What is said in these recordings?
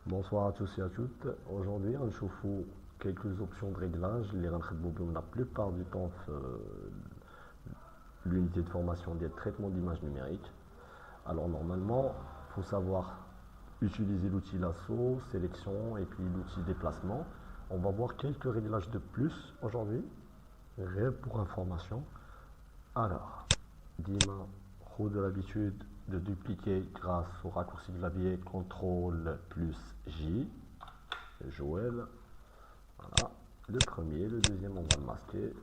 Bonsoir à tous et à toutes. Aujourd'hui, on chauffe quelques options de réglage. Les la plupart du temps, l'unité de formation des traitements d'image numérique. Alors normalement, il faut savoir utiliser l'outil lasso, sélection et puis l'outil déplacement. On va voir quelques réglages de plus aujourd'hui, pour information. Alors, Dima, de l'habitude de dupliquer grâce au raccourci clavier CTRL plus J. Joël. Voilà. Le premier, le deuxième, on va le masquer.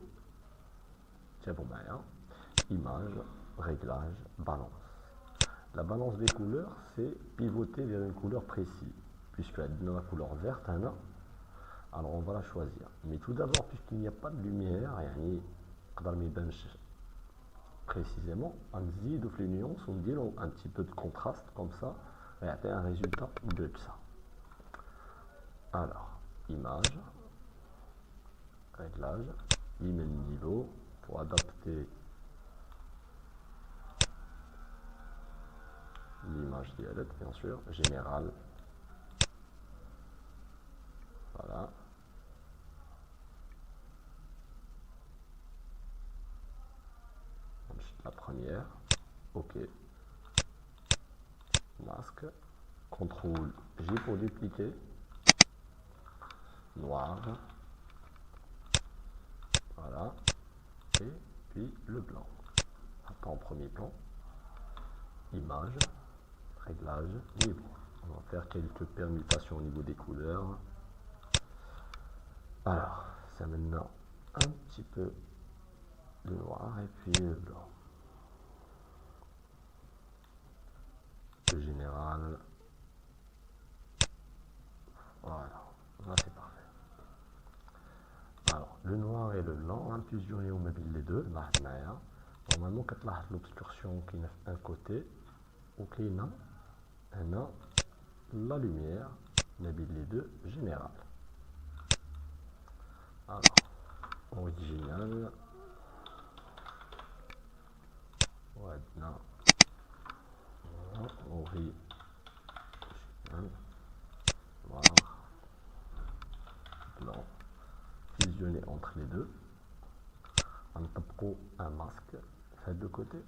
Tiens bon, image, réglage, balance. La balance des couleurs, c'est pivoter vers une couleur précise. Puisqu'elle a la couleur verte, alors on va la choisir. Mais tout d'abord, puisqu'il n'y a pas de lumière, précisément, on zide les nuances, on dit un petit peu de contraste, comme ça, et on a un résultat de ça. Alors, image, réglage, il met le niveau pour adapter l'image dialecte, bien sûr, général, voilà. La première, OK, masque, CTRL J pour dupliquer, noir, voilà, et puis le blanc. Après en premier plan, image, réglage, libre. On va faire quelques permutations au niveau des couleurs. Alors, ça maintenant un petit peu de noir et puis le blanc. Le général, voilà, là c'est parfait. Alors, le noir et le blanc, impulsionner au mobile les deux, normalement quand là l'obscursion qui est un côté, ok, non, la lumière, mobile les deux, général. Alors, original, ouais, non, original, noir, blanc, fusionner entre les deux. On tape un masque, fait de côté.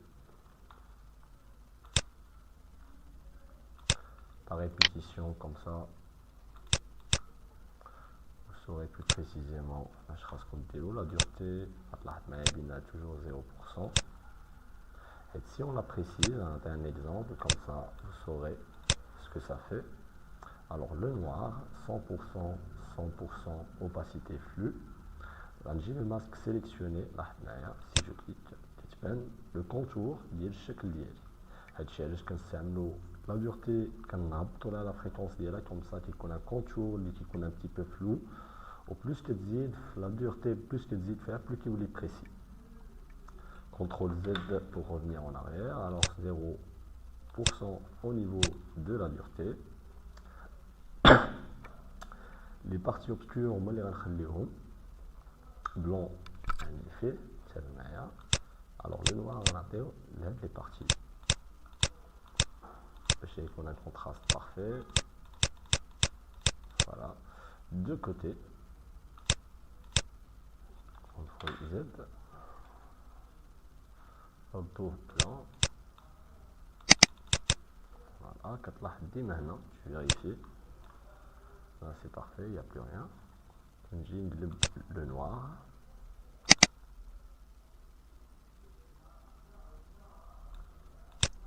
Par répétition, comme ça, vous saurez plus précisément la dureté, toujours 0%. Et si on la précise, on a un exemple, comme ça, vous saurez ce que ça fait. Alors, le noir, 100%, 100% opacité flux. Là, j'ai le masque sélectionné. Si je clique, le contour, il y a le chèque lié. La dureté, la fréquence comme ça, qui a un contour, qui est un petit peu flou. Au plus que la dureté, plus que faire, plus qu'il est précis. CTRL Z pour revenir en arrière. Alors 0% au niveau de la dureté. Les parties obscures, on va les rentrer blanc, un effet, alors le noir, on a les parties. Je sais qu'on a un contraste parfait. Voilà. De côté, CTRL Z, auto plan. Voilà, quand là, maintenant, tu vérifies. Là, c'est parfait, il n'y a plus rien. J'ai le noir.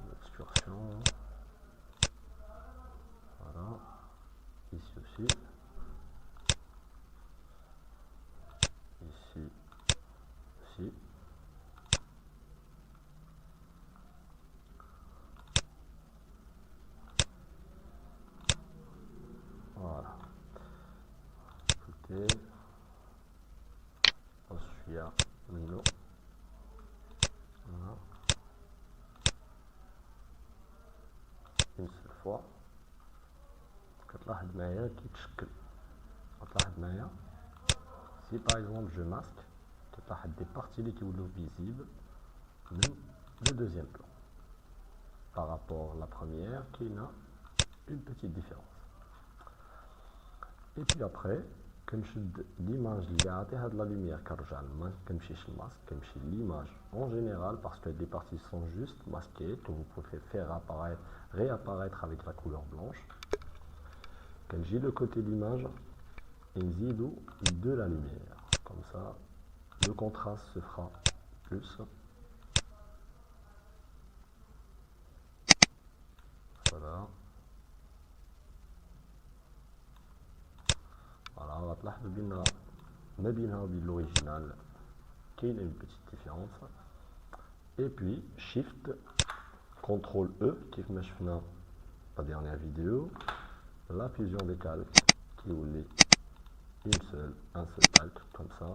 L'obscursion. Voilà. Ici aussi. Ici aussi. Voilà. Écoutez. Ensuite, Mino. Voilà. Une seule fois. كتلاحظ معايا كيتشكل. كتلاحظ معايا si par exemple je masque, des parties qui sont visibles le deuxième plan par rapport à la première qui a une petite différence. Et puis après, كنشد l'image اللي عطيها de la lumière كنرجع كنمشيش الماسك كنمشي l'image en général parce que des parties sont juste masquées que vous pouvez faire apparaître, réapparaître avec la couleur blanche. كنجي le côté d'image et نزيدو de la lumière comme ça le contraste se fera plus. Voilà. Voilà, on va تلاحظوا بأن ما بينها وبين l'original qu'il y a une petite différence. Et puis Shift, CTRL E qui fait la dernière vidéo, la fusion des calques qui voulait un seul calque comme ça.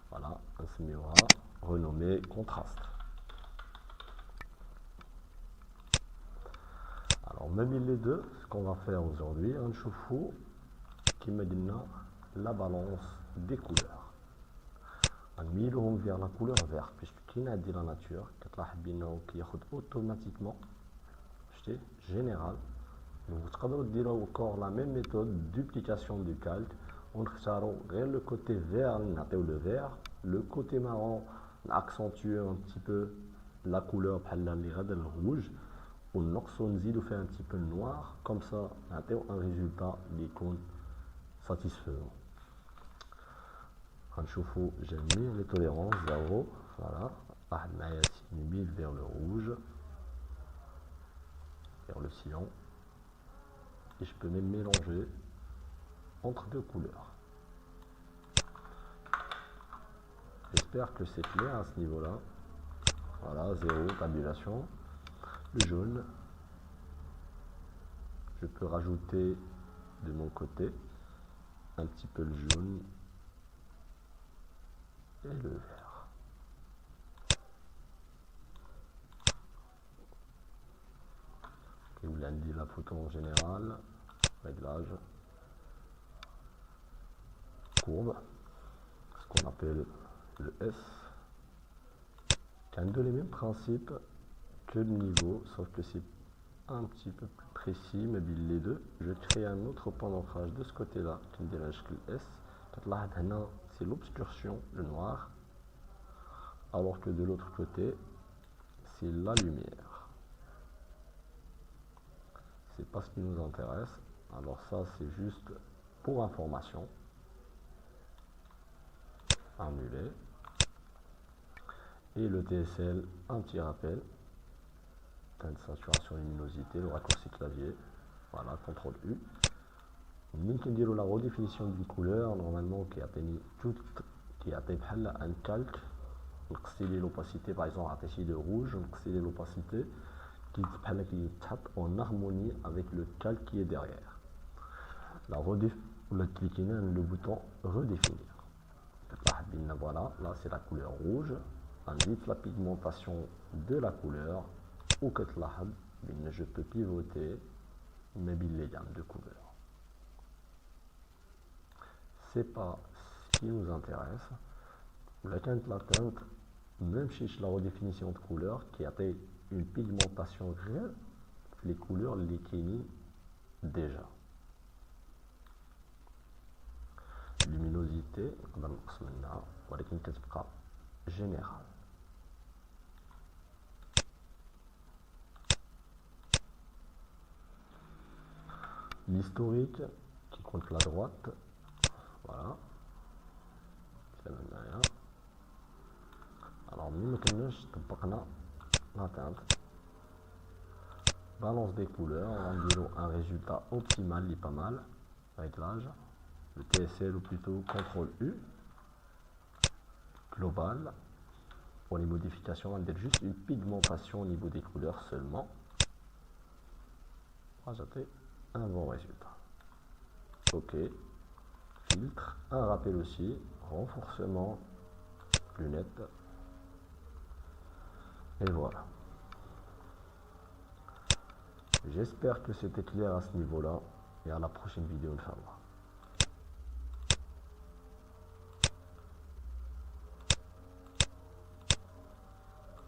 Voilà, un semi-aura renommé contraste. Alors même les deux, ce qu'on va faire aujourd'hui, un chauffe-eau qui me donne la balance des couleurs. On vers la couleur verte puisque qui n'a dit la nature qui automatiquement général. Donc vous pouvez dire encore la même méthode duplication du calque. On regarde le côté vert, le vert, le côté marron, on accentue un petit peu la couleur le rouge. On fait un petit peu noir, comme ça on a un résultat qui compte satisfaisant. نشوفوا جميع les tolérances 0. Voilà, واحد معايا 6000 vers le rouge, vers le cyan, et je peux même mélanger entre deux couleurs. J'espère que c'est clair à ce niveau là. Voilà, 0 tabulation. Le jaune, je peux rajouter de mon côté un petit peu le jaune et le vert. Et vous l'avez la photo en général, réglage, courbe, ce qu'on appelle le S, qui a un peu les mêmes principes que le niveau, sauf que c'est un petit peu plus précis, mais les deux. Je crée un autre point d'ancrage de ce côté-là, qui me dérange que le S. C'est l'obscursion, le noir, alors que de l'autre côté, c'est la lumière. C'est pas ce qui nous intéresse. Alors ça, c'est juste pour information. Annuler. Et le TSL, un petit rappel. Teinte de saturation luminosité, le raccourci clavier. Voilà, CTRL U. Nous la redéfinition d'une couleur, normalement qui a un calque. L'opacité, par exemple, attaché de rouge, l'opacité qui est en harmonie avec le calque qui est derrière. Vous cliquez sur le bouton redéfinir. Voilà, là c'est la couleur rouge. Indique la pigmentation de la couleur ou que je peux pivoter les gammes de couleurs. C'est pas ce qui nous intéresse. La teinte, même si la redéfinition de couleur qui a une pigmentation réelle, les couleurs les qui déjà. Luminosité, générale. L'historique qui compte la droite, voilà. Alors nous la teinte, balance des couleurs, on va dire un résultat optimal, pas mal, réglage, le TSL ou plutôt CTRL U, global, pour les modifications, on va dire juste une pigmentation au niveau des couleurs seulement, on va jeter un bon résultat. Ok, filtre, un rappel aussi, renforcement, lunettes, et voilà. J'espère que c'était clair à ce niveau-là, et à la prochaine vidéo, Inch'Allah.